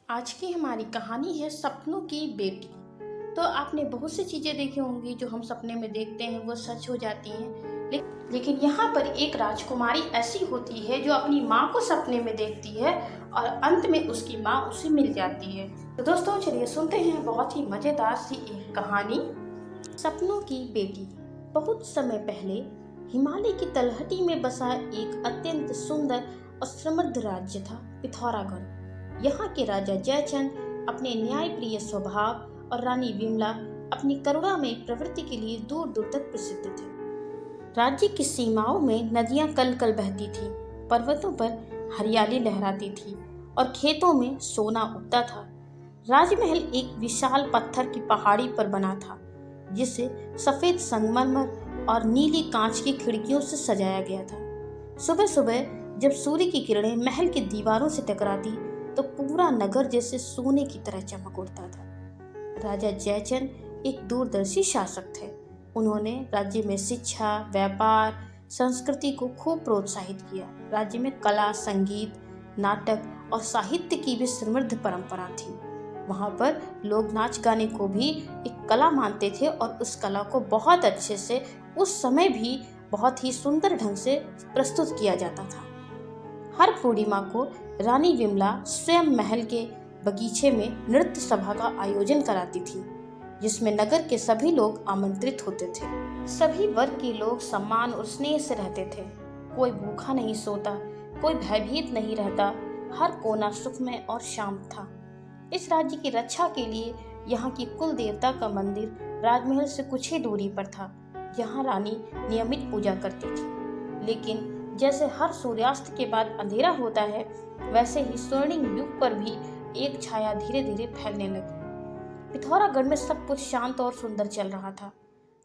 आज की हमारी कहानी है सपनों की बेटी। तो आपने बहुत सी चीज़ें देखी होंगी जो हम सपने में देखते हैं वो सच हो जाती हैं। लेकिन यहाँ पर एक राजकुमारी ऐसी होती है जो अपनी माँ को सपने में देखती है और अंत में उसकी माँ उसे मिल जाती है। तो दोस्तों चलिए सुनते हैं बहुत ही मज़ेदार सी एक कहानी, सपनों की बेटी। बहुत समय पहले हिमालय की तलहटी में बसा एक अत्यंत सुंदर और समृद्ध राज्य था पिथौरागढ़। यहाँ के राजा जयचंद अपने न्यायप्रिय स्वभाव और रानी विमला अपनी करुणामयी प्रवृत्ति के लिए दूर दूर तक प्रसिद्ध थे। राज्य की सीमाओं में नदियां कल कल बहती थीं, पर्वतों पर हरियाली लहराती थी और खेतों में सोना उगता था। राजमहल एक विशाल पत्थर की पहाड़ी पर बना था, जिसे सफेद संगमरमर और नीली कांच की खिड़कियों से सजाया गया था। सुबह सुबह जब सूर्य की किरणें महल की दीवारों से टकराती तो पूरा नगर जैसे सोने की तरह चमक उठता था। राजा जयचंद एक दूरदर्शी शासक थे। उन्होंने राज्य में शिक्षा, व्यापार, संस्कृति को खूब प्रोत्साहित किया। राज्य में कला, संगीत, नाटक और साहित्य की भी समृद्ध परंपरा थी। वहाँ पर लोग नाच गाने को भी एक कला मानते थे और उस कला को बहुत अच्छे से उस समय भी बहुत ही सुंदर ढंग से प्रस्तुत किया जाता था। हर पूर्णिमा को रानी विमला स्वयं महल के बगीचे में नृत्य सभा का आयोजन कराती थी, जिसमें नगर के सभी लोग आमंत्रित होते थे। सभी वर्ग के लोग सम्मान और स्नेह से रहते थे। कोई भूखा नहीं सोता, कोई भयभीत नहीं रहता। हर कोना सुखमय और शांत था। इस राज्य की रक्षा के लिए यहाँ की कुल देवता का मंदिर राजमहल से कुछ ही दूरी पर था। यहाँ रानी नियमित पूजा करती थी। लेकिन जैसे हर सूर्यास्त के बाद अंधेरा होता है, वैसे ही स्वर्णिम युग पर भी एक छाया धीरे धीरे फैलने लगी। पिथौरागढ़ में सब कुछ शांत और सुंदर चल रहा था,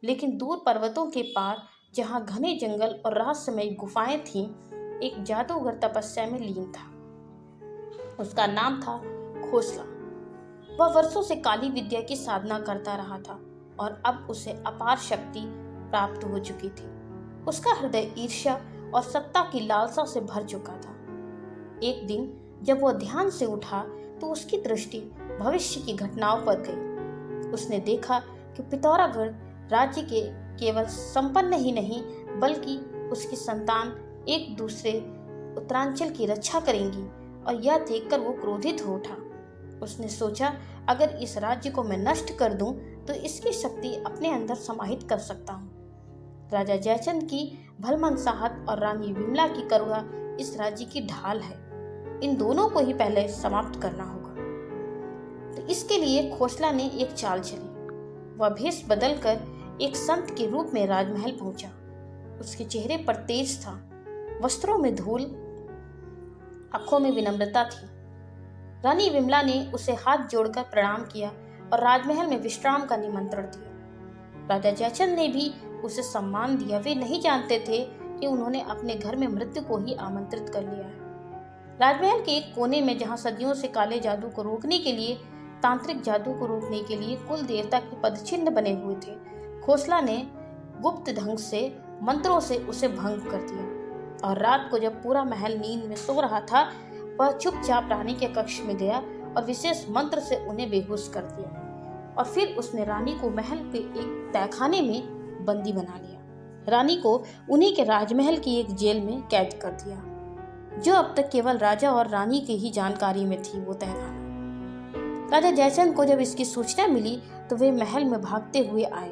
लेकिन दूर पर्वतों के पार, जहाँ घने जंगल और रहस्यमयी गुफाएं थीं, एक जादूगर तपस्या में लीन था। उसका नाम था खोसला। वह वर्षों से काली विद्या की साधना करता रहा था और अब उसे अपार शक्ति प्राप्त हो चुकी थी। उसका हृदय ईर्ष्या और सत्ता की लालसा से भर चुका था। एक दिन जब वह ध्यान से उठा तो उसकी दृष्टि भविष्य की घटनाओं पर गई। उसने देखा कि पिथौरागढ़ राज्य के केवल संपन्न ही नहीं, बल्कि उसकी संतान एक दूसरे उत्तरांचल की रक्षा करेंगी, और यह देखकर वो क्रोधित हो उठा। उसने सोचा, अगर इस राज्य को मैं नष्ट कर दूं तो इसकी शक्ति अपने अंदर समाहित कर सकता हूँ। राजा जयचंद की भलमनसाहत और रानी विमला की करुणा इस राज्य की ढाल है। इन दोनों को ही पहले समाप्त करना होगा। तो इसके लिए खोसला ने एक चाल चली। वह भेष बदलकर एक संत के रूप में राजमहल पहुंचा। उसके चेहरे पर तेज था, वस्त्रों में धूल, आंखों में विनम्रता थी। रानी विमला ने उसे हाथ जोड़कर प्रणाम किया और राजमहल में विश्राम का निमंत्रण दिया। राजा जयचंद ने भी उसे सम्मान दिया। वे नहीं जानते थे कि उन्होंने अपने घर में मृत्यु को ही आमंत्रित कर लिया है। राजमहल के एक कोने में, जहां सदियों से काले जादू को रोकने के लिए, तांत्रिक जादू को रोकने के लिए कुल देवता के पदचिन्ह बने हुए थे, खोसला ने गुप्त ढंग से मंत्रों से उसे भंग कर दिया। और रात को जब पूरा महल नींद में सो रहा था, वह चुपचाप रानी के कक्ष में गया और विशेष मंत्र से उन्हें बेहोश कर दिया। और फिर उसने रानी को महल के एक तहखाने में बंदी बना लिया। रानी को उन्हीं के राजमहल की एक जेल में कैद कर दिया, जो अब तक केवल राजा और रानी के ही जानकारी में थी, वो तहखाना। राजा जयचंद को जब इसकी सूचना मिली तो वे महल में भागते हुए आए,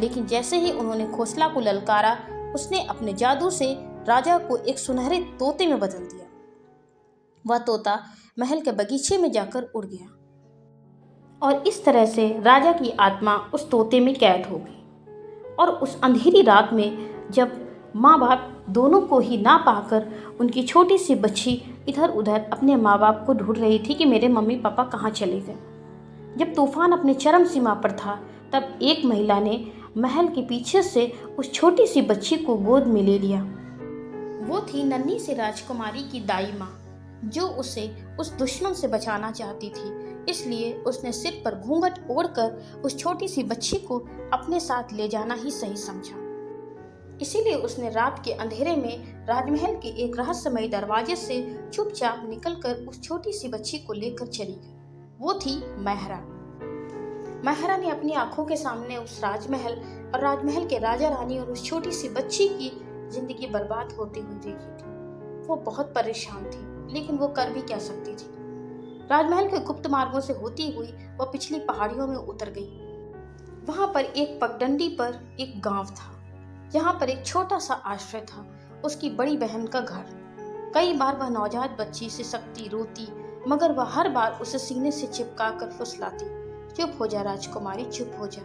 लेकिन जैसे ही उन्होंने खोसला को ललकारा, उसने अपने जादू से राजा को एक सुनहरे तोते में बदल दिया। वह तोता महल के बगीचे में जाकर उड़ गया और इस तरह से राजा की आत्मा उस तोते में कैद हो गई। और उस अंधेरी रात में जब माँ बाप दोनों को ही ना पाकर उनकी छोटी सी बच्ची इधर उधर अपने माँ बाप को ढूंढ रही थी कि मेरे मम्मी पापा कहाँ चले गए, जब तूफान अपने चरम सीमा पर था, तब एक महिला ने महल के पीछे से उस छोटी सी बच्ची को गोद में ले लिया। वो थी नन्ही सी राजकुमारी की दाई माँ, जो उसे उस दुश्मन से बचाना चाहती थी। इसलिए उसने सिर पर घूंघट ओढ़कर उस छोटी सी बच्ची को अपने साथ ले जाना ही सही समझा। इसीलिए उसने रात के अंधेरे में राजमहल के एक रहस्यमयी दरवाजे से चुपचाप निकलकर उस छोटी सी बच्ची को लेकर चली गई। वो थी मेहरा। मेहरा ने अपनी आंखों के सामने उस राजमहल और राजमहल के राजा रानी और उस छोटी सी बच्ची की जिंदगी बर्बाद होती हुई देखी थी। वो बहुत परेशान थी, लेकिन वो कर भी क्या सकती थी। राजमहल के गुप्त मार्गों से होती हुई वो पिछली पहाड़ियों में उतर गई। वहां पर एक पगडंडी पर एक गांव था, जहां पर एक छोटा सा आश्रय था, उसकी बड़ी बहन का घर। कई बार वह नवजात बच्ची से सकती, रोती, मगर वह हर बार उसे सीने से चिपका कर फुसलाती, चुप हो जा राजकुमारी, चुप हो जा।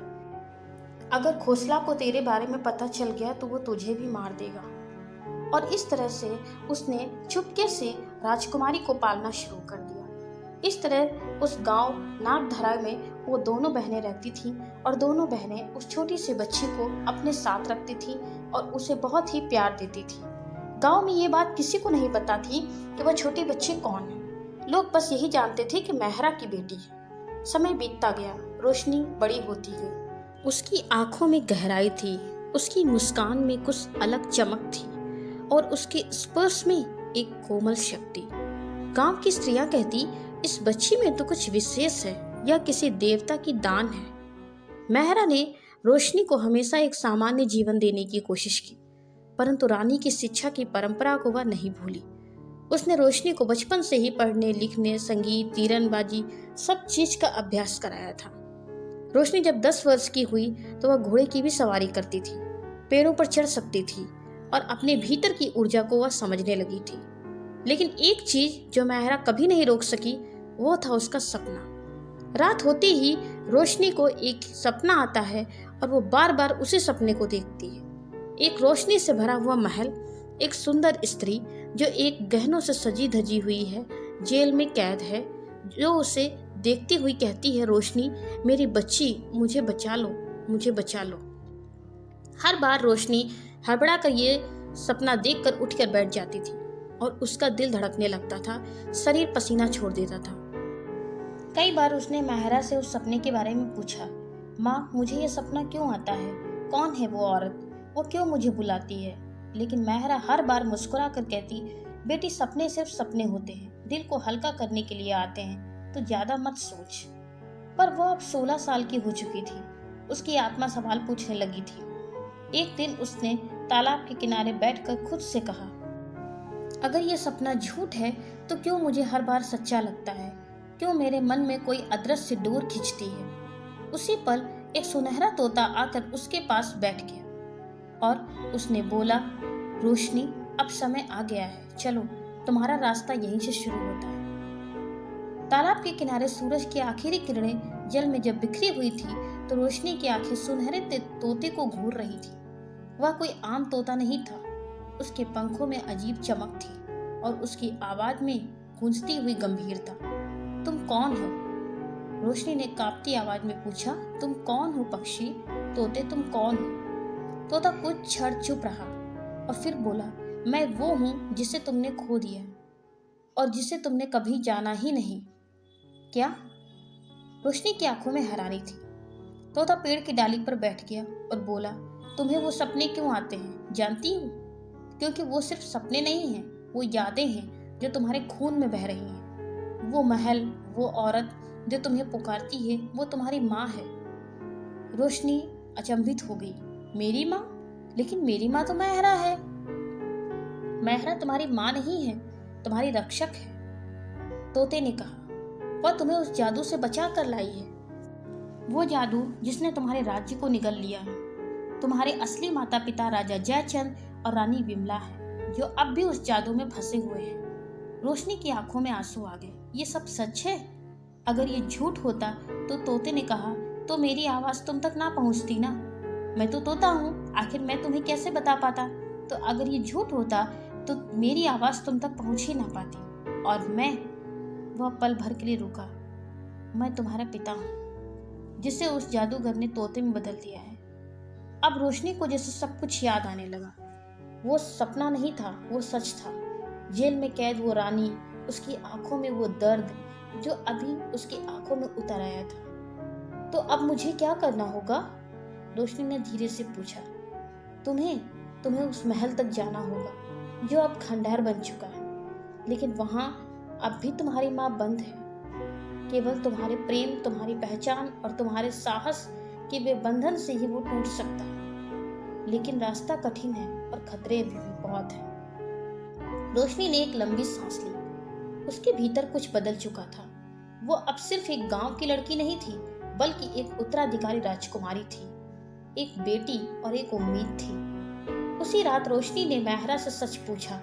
अगर घोंसला को तेरे बारे में पता चल गया तो वो तुझे भी मार देगा। और इस तरह से उसने चुपके से राजकुमारी को पालना शुरू कर दिया। इस तरह उस गांव नागधरा में वो दोनों बहनें रहती थीं और दोनों बहनें उस छोटी सी बच्ची को अपने साथ रखती थीं और उसे बहुत ही प्यार देती थीं। गांव में ये बात किसी को नहीं पता थी कि वह छोटी बच्ची कौन है। लोग बस यही जानते थे कि मेहरा की बेटी है। समय बीतता गया, रोशनी बड़ी होती गई। उसकी आंखों में गहराई थी, उसकी मुस्कान में कुछ अलग चमक थी और उसके स्पर्श में एक कोमल शक्ति। गांव की स्त्रियां कहती, इस बच्ची में तो कुछ विशेष है, यह किसी देवता की दान है। मेहरा ने रोशनी को हमेशा एक सामान्य जीवन देने की कोशिश की, परंतु रानी की शिक्षा की परंपरा को वह नहीं भूली। उसने रोशनी को बचपन से ही पढ़ने, लिखने, संगीत, तीरंदाजी सब चीज का अभ्यास कराया था। रोशनी जब 10 वर्ष की हुई तो वह घोड़े की भी सवारी करती थी, पेड़ों पर चढ़ सकती थी और अपने भीतर की ऊर्जा को वह समझने लगी थी। लेकिन एक चीज जो मेहरा कभी नहीं रोक सकी, वो था उसका सपना। रात होते ही रोशनी को एक सपना आता है और वो बार बार उसी सपने को देखती है। एक रोशनी से भरा हुआ महल, एक सुंदर स्त्री जो एक गहनों से सजी धजी हुई है, जेल में कैद है, जो उसे देखती हुई कहती है, रोशनी मेरी बच्ची, मुझे बचा लो, मुझे बचा लो। हर बार रोशनी हड़बड़ा कर ये सपना देखकर उठकर बैठ जाती थी और उसका दिल धड़कने लगता था, शरीर पसीना छोड़ देता था। कई बार उसने मेहरा से उस सपने के बारे में पूछा, माँ मुझे ये सपना क्यों आता है? कौन है वो औरत? वो क्यों मुझे बुलाती है? लेकिन मेहरा हर बार मुस्कुरा कर कहती, बेटी सपने सिर्फ सपने होते हैं, दिल को हल्का करने के लिए आते हैं, तो ज्यादा मत सोच। पर वो अब 16 साल की हो चुकी थी। उसकी आत्मा सवाल पूछने लगी थी। एक दिन उसने तालाब के किनारे बैठकर खुद से कहा, अगर ये सपना झूठ है तो क्यों मुझे हर बार सच्चा लगता है? क्यों मेरे मन में कोई अदृश्य डोर खींचती है? उसी पल एक सुनहरा तोता आकर उसके पास बैठ गया और उसने बोला, रोशनी अब समय आ गया है, चलो तुम्हारा रास्ता यहीं से शुरू होता है। तालाब के किनारे सूरज की आखिरी किरणें जल में जब बिखरी हुई थी तो रोशनी की आंखें सुनहरे तोते को घूर रही थी। वह कोई आम तोता नहीं था, उसके पंखों में अजीब चमक थी और उसकी आवाज में गूंजती हुई गंभीरता। तुम कौन हो? रोशनी ने कांपती आवाज में पूछा। तुम कौन हो पक्षी? तोते तुम कौन हो? तोता कुछ क्षण चुप रहा और फिर बोला, मैं वो हूँ जिसे तुमने खो दिया और जिसे तुमने कभी जाना ही नहीं। क्या? रोशनी की आंखों में हैरानी थी। तोता पेड़ की डाली पर बैठ गया और बोला, तुम्हें वो सपने क्यों आते हैं जानती हो? क्योंकि वो सिर्फ सपने नहीं हैं, वो यादें हैं जो तुम्हारे खून में बह रही हैं। वो महल, वो औरत जो तुम्हें पुकारती है, वो तुम्हारी माँ है। रोशनी अचंभित हो गई। मेरी माँ? लेकिन मेरी माँ तो मेहरा है। मेहरा तुम्हारी माँ नहीं है, तुम्हारी रक्षक है। तोते ने कहा, वह तुम्हें उस जादू से बचा कर लाई है, वो जादू जिसने तुम्हारे राज्य को निगल लिया है। तुम्हारे असली माता पिता राजा जयचंद और रानी विमला है, जो अब भी उस जादू में फंसे हुए हैं। रोशनी की आंखों में आंसू आ गए। ये सब सच है? अगर ये झूठ होता तो तोते ने कहा, तो मेरी आवाज तुम तक ना पहुंचती ना। मैं तो तोता हूँ, आखिर मैं तुम्हें कैसे बता पाता? तो अगर ये झूठ होता तो मेरी आवाज तुम तक पहुंच ही ना पाती। और मैं, वह पल भर के लिए रुका, मैं तुम्हारा पिता हूँ, जिसे उस जादूगर ने तोते में बदल दिया है। अब रोशनी को जैसे सब कुछ याद आने लगा। वो सपना नहीं था, वो सच था। जेल में कैद वो रानी, उसकी आंखों में वो दर्द जो अभी उसकी आंखों में उतर आया था। तो अब मुझे क्या करना होगा? रोशनी ने धीरे से पूछा। तुम्हें उस महल तक जाना होगा जो अब खंडहर बन चुका है, लेकिन वहां अब भी तुम्हारी माँ बंद है। केवल तुम्हारे प्रेम, तुम्हारी पहचान और तुम्हारे साहस के वे बंधन से ही वो टूट सकता है। लेकिन रास्ता कठिन है और खतरे भी बहुत हैं। रोशनी ने एक लंबी सांस ली। उसके भीतर कुछ बदल चुका था। वो अब सिर्फ एक गांव की लड़की नहीं थी, बल्कि एक उत्तराधिकारी राजकुमारी थी, एक बेटी और एक उम्मीद थी। उसी रात रोशनी ने मेहरा से सच पूछा।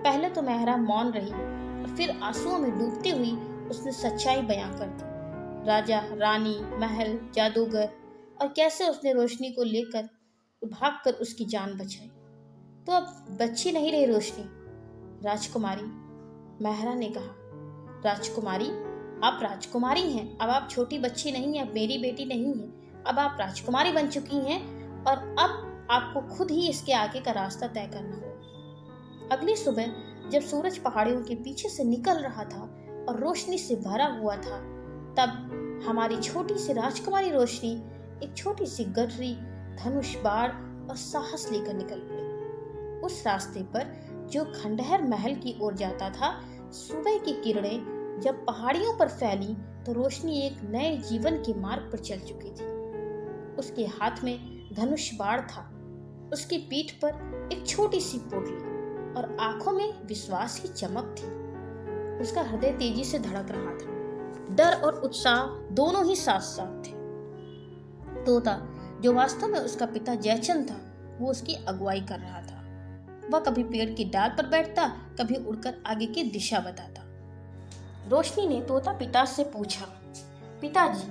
पहले तो मेहरा मौन रही और फिर आंसुओं में डूबती हुई उसने सच्चाई बयां कर दी। राजा, रानी, महल, जादूगर और कैसे उसने रोशनी को लेकर भागकर उसकी जान बचाई। तो अब बच्ची नहीं रही रोशनी, राजकुमारी, मेहरा ने कहा। राजकुमारी? आप राजकुमारी हैं। अब आप छोटी बच्ची नहीं हैं, अब मेरी बेटी नहीं है। अब आप राजकुमारी बन चुकी हैं और अब आपको खुद ही इसके आगे का रास्ता तय करना होगा। अगली सुबह जब सूरज पहाड़ियों के पीछे से निकल रहा था और रोशनी से भरा हुआ था, तब हमारी छोटी सी राजकुमारी रोशनी एक छोटी सी गठरी, धनुष, बाण और साहस लेकर निकल पड़ी। उस रास्ते पर जो खंडहर महल की ओर जाता था, सुबह की किरणें जब पहाड़ियों पर फैली तो रोशनी एक नए जीवन के मार्ग पर चल चुकी थी। उसके हाथ में धनुष बाण था, उसकी पीठ पर एक छोटी सी पोटली और आंखों में विश्वास की चमक थी। उसका हृदय तेजी से धड़क रहा था। डर और उत्साह दोनों ही साथ साथ थे। तोता, जो वास्तव में उसका पिता जयचंद था, वो उसकी अगुवाई कर रहा था। वह कभी पेड़ की डाल पर बैठता, कभी उड़कर आगे की दिशा बताता। रोशनी ने तोता पिता से पूछा, पिताजी,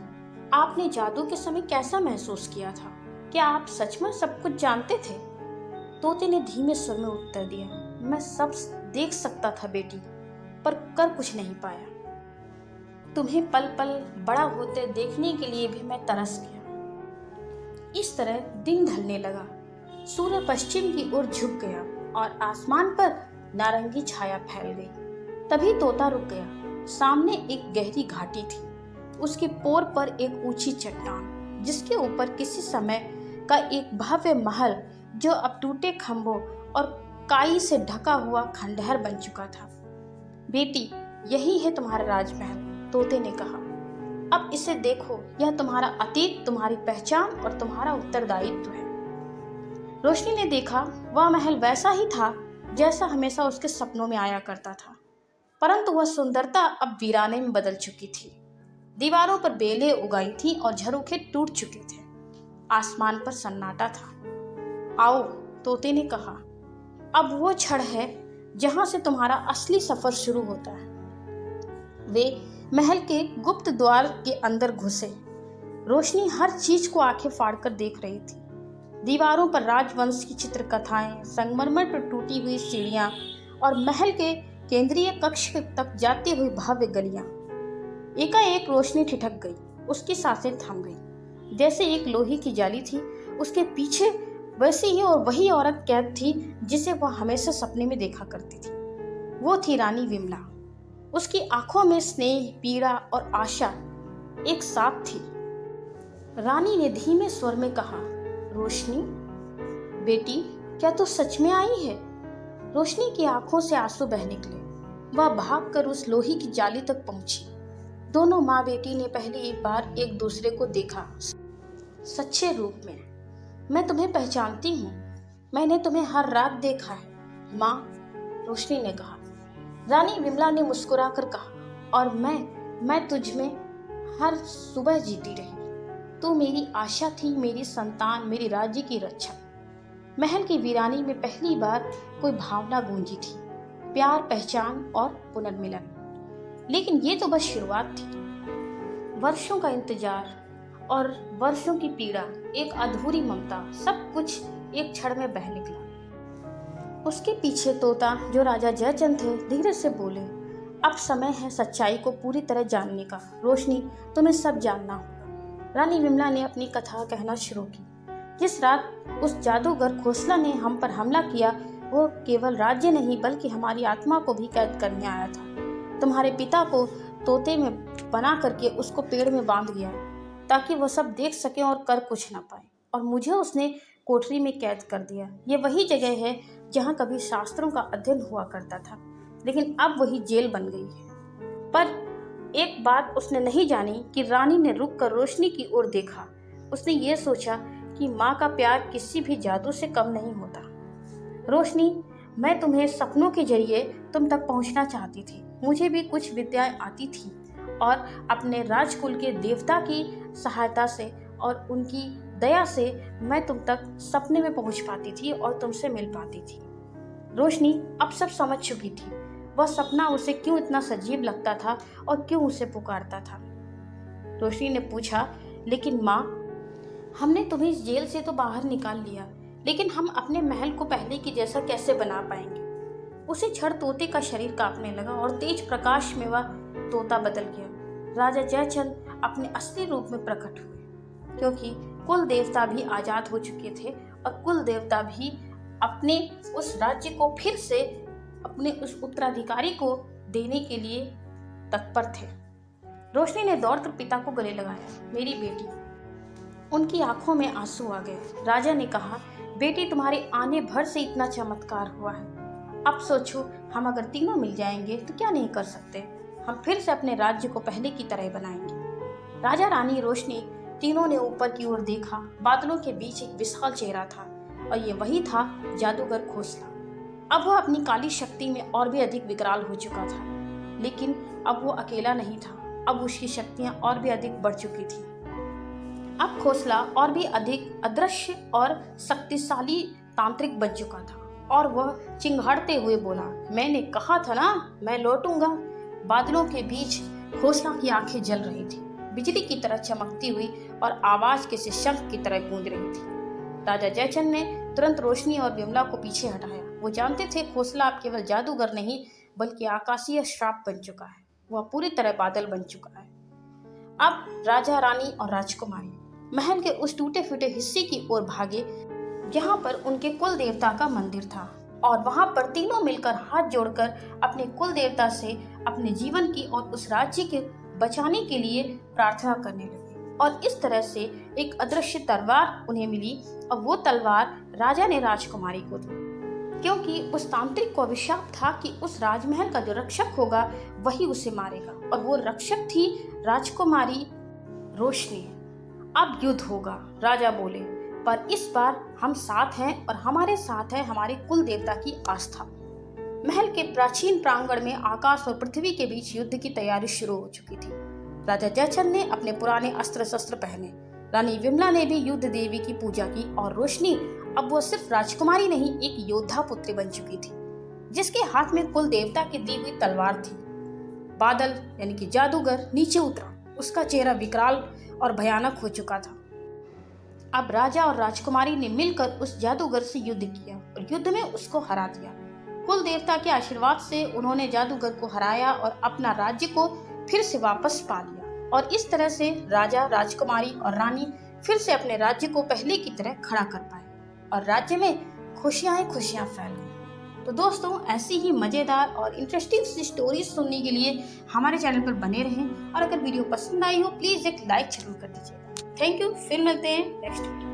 आपने जादू के समय कैसा महसूस किया था? क्या आप सच में सब कुछ जानते थे? तोते ने धीमे स्वर में उत्तर दिया, मैं सब देख सकता था बेटी, पर कर कुछ नहीं पाया। तुम्हें पल पल बड़ा होते देखने के लिए भी मैं तरस गया। इस तरह दिन ढलने लगा। सूर्य पश्चिम की ओर झुक गया और आसमान पर नारंगी छाया फैल गई। तभी तोता रुक गया। सामने एक गहरी घाटी थी। उसके पोर पर एक ऊंची चट्टान, जिसके ऊपर किसी समय का एक भव्य महल, जो अब टूटे खंभों और काई से ढका हुआ खंडहर बन चुका था। बेटी, यही है तुम्हारा राजमहल, तोते ने कहा। अब इसे देखो, यह तुम्हारा अतीत, तुम्हारी पहचान और तुम्हारा उत्तरदायित्व है। रोशनी ने देखा, वह महल वैसा ही था जैसा हमेशा उसके सपनों में आया करता था, परंतु वह सुंदरता अब वीराने में बदल चुकी थी। दीवारों पर बेलें उगाई थी और झरोखे टूट चुके थे। आसमान पर सन्नाटा था। आओ, तोते ने कहा, अब वो क्षण है जहां से तुम्हारा असली सफर शुरू होता है। वे महल के गुप्त द्वार के अंदर घुसे। रोशनी हर चीज को आंखें फाड़कर देख रही थी। दीवारों पर राजवंश की चित्रकथाएं, संगमरमर पर टूटी हुई सीढ़ियां और महल के केंद्रीय कक्ष तक जाती हुई भव्य गलियां। एकाएक रोशनी ठिठक गई। उसकी सांसें थम गई। जैसे एक लोहे की जाली थी उसके पीछे, वैसी ही और वही औरत कैद थी जिसे वह हमेशा सपने में देखा करती थी। वो थी रानी विमला। उसकी आंखों में स्नेह, पीड़ा और आशा एक साथ थी। रानी ने धीमे स्वर में कहा, रोशनी बेटी, क्या तू सच में आई है? रोशनी की आंखों से आंसू बह निकले। वह भागकर उस लोहे की जाली तक पहुंची। दोनों माँ बेटी ने पहली बार एक दूसरे को देखा सच्चे रूप में। मैं तुम्हें पहचानती हूँ, मैंने तुम्हें हर रात देखा है माँ, रोशनी ने कहा। रानी विमला ने मुस्कुराकर कहा, और मैं तुझ में हर सुबह जीती रही। तू मेरी आशा थी, मेरी संतान, मेरी राज्य की रक्षा। महल की वीरानी में पहली बार कोई भावना गूंजी थी, प्यार, पहचान और पुनर्मिलन। लेकिन ये तो बस शुरुआत थी। वर्षों का इंतजार और वर्षों की पीड़ा, एक अधूरी ममता, सब कुछ एक क्षण में बह निकला। उसके पीछे तोता, जो राजा जयचंद थे, धीरे से बोले, अब समय है सच्चाई को पूरी तरह जानने का। रोशनी, तुम्हें सब जानना होगा। रानी विमला ने अपनी कथा कहना शुरू की। जिस रात उस जादूगर खोसला ने हम पर हमला किया, वो केवल राज्य नहीं बल्कि हमारी आत्मा को भी कैद करने आया था। तुम्हारे पिता को तोते में बना करके उसको पेड़ में बांध गया ताकि वह सब देख सके और कर कुछ ना पाए, और मुझे उसने कोठरी में कैद कर दिया। ये वही जगह है जहाँ कभी शास्त्रों का अध्ययन हुआ करता था, लेकिन अब वही जेल बन गई है। पर एक बात उसने नहीं जानी कि रानी ने रुक कर रोशनी की ओर देखा। उसने ये सोचा कि माँ का प्यार किसी भी जादू से कम नहीं होता। रोशनी, मैं तुम्हें सपनों के जरिए तुम तक पहुंचना चाहती थी। मुझे भी कुछ विद्याएं आती थी और अपने राजकुल के देवता की सहायता से और उनकी दया से मैं तुम तक सपने में पहुंच पाती थी और तुमसे मिल पाती थी। रोशनी अब सब समझ चुकी थी। वह सपना उसे क्यों इतना सजीव लगता था और क्यों उसे पुकारता था। रोशनी ने पूछा, लेकिन माँ, हमने तुम्हें इस जेल से तो बाहर निकाल लिया, लेकिन हम अपने महल को पहले की जैसा कैसे बना पाएंगे। उसे क्षण तोते का शरीर कांपने लगा और तेज प्रकाश में वह तोता बदल गया। राजा जयचंद अपने असली रूप में प्रकट हुए, क्योंकि कुल देवता भी आजाद हो चुके थे और कुल देवता भी अपने उस राज्य को फिर से अपने उस उत्तराधिकारी को देने के लिए तत्पर थे। रोशनी ने दौड़कर पिता को गले लगाया। मेरी बेटी। उनकी आंखों में आंसू आ गए। राजा ने कहा, बेटी, तुम्हारे आने भर से इतना चमत्कार हुआ है। अब सोचो, हम अगर तीनों मिल जाएंगे तो क्या नहीं कर सकते। हम फिर से अपने राज्य को पहले की तरह बनाएंगे। राजा, रानी, रोशनी तीनों ने ऊपर की ओर देखा। बादलों के बीच एक विशाल चेहरा था और ये वही था जादूगर खोसला। अब वह अपनी काली शक्ति में और भी अधिक विकराल हो चुका था, लेकिन अब वो अकेला नहीं था। अब उसकी शक्तियां और भी अधिक बढ़ चुकी थी। अब खोसला और भी अधिक अदृश्य और शक्तिशाली तांत्रिक बन चुका था और वह चिंघाड़ते हुए बोला, मैंने कहा था ना, मैं लौटूंगा। बादलों के बीच खोसला की आंखें जल रही थी, बिजली की तरह चमकती हुई और आवाज किसी शंख की तरह गूंज रही थी। राजा जयचंद ने तुरंत रोशनी और विमला को पीछे हटाया। वो जानते थे खोसला अब केवल जादूगर नहीं बल्कि आकाशीय श्राप बन चुका है। वह पूरी तरह बादल बन चुका है। अब राजा, रानी और राजकुमारी महल के उस टूटे फूटे हिस्से की ओर भागे जहाँ पर उनके कुल देवता का मंदिर था और वहाँ पर तीनों मिलकर हाथ जोड़कर अपने कुल देवता से अपने जीवन की और उस राज्य के बचाने के लिए प्रार्थना करने लगे। और इस तरह से एक अदृश्य तलवार उन्हें मिली और वो तलवार राजा ने राजकुमारी को दी, क्योंकि उस तांत्रिक को अभिशाप था कि उस राजमहल का जो रक्षक होगा वही उसे मारेगा, और वो रक्षक थी राजकुमारी रोशनी। अब युद्ध होगा, राजा बोले, पर इस बार हम साथ हैं और हमारे साथ है हमारे कुल देवता की आस्था। महल के प्राचीन प्रांगण में आकाश और पृथ्वी के बीच युद्ध की तैयारी शुरू हो चुकी थी। राजा जयचंद ने अपने पुराने अस्त्र शस्त्र पहने, रानी विमला ने भी युद्ध देवी की पूजा की और रोशनी अब वो सिर्फ राजकुमारी नहीं, एक योद्धा पुत्री बन चुकी थी जिसके हाथ में कुल देवता की दी हुई तलवार थी। बादल यानी कि जादूगर नीचे उतरा। उसका चेहरा विकराल और भयानक हो चुका था। अब राजा और राजकुमारी ने मिलकर उस जादूगर से युद्ध किया और युद्ध में उसको हरा दिया। कुल देवता के आशीर्वाद से उन्होंने जादूगर को हराया और अपना राज्य को फिर से वापस पा लिया, और इस तरह से राजा, राजकुमारी और रानी फिर से अपने राज्य को पहले की तरह खड़ा कर पाए और राज्य में खुशियां खुशियां फैल गई। तो दोस्तों, ऐसी ही मजेदार और इंटरेस्टिंग सी स्टोरीज सुनने के लिए हमारे चैनल पर बने रहें और अगर वीडियो पसंद आई हो प्लीज एक लाइक जरूर कर दीजिएगा। Thank you. फिर मिलते हैं नेक्स्ट वीडियो।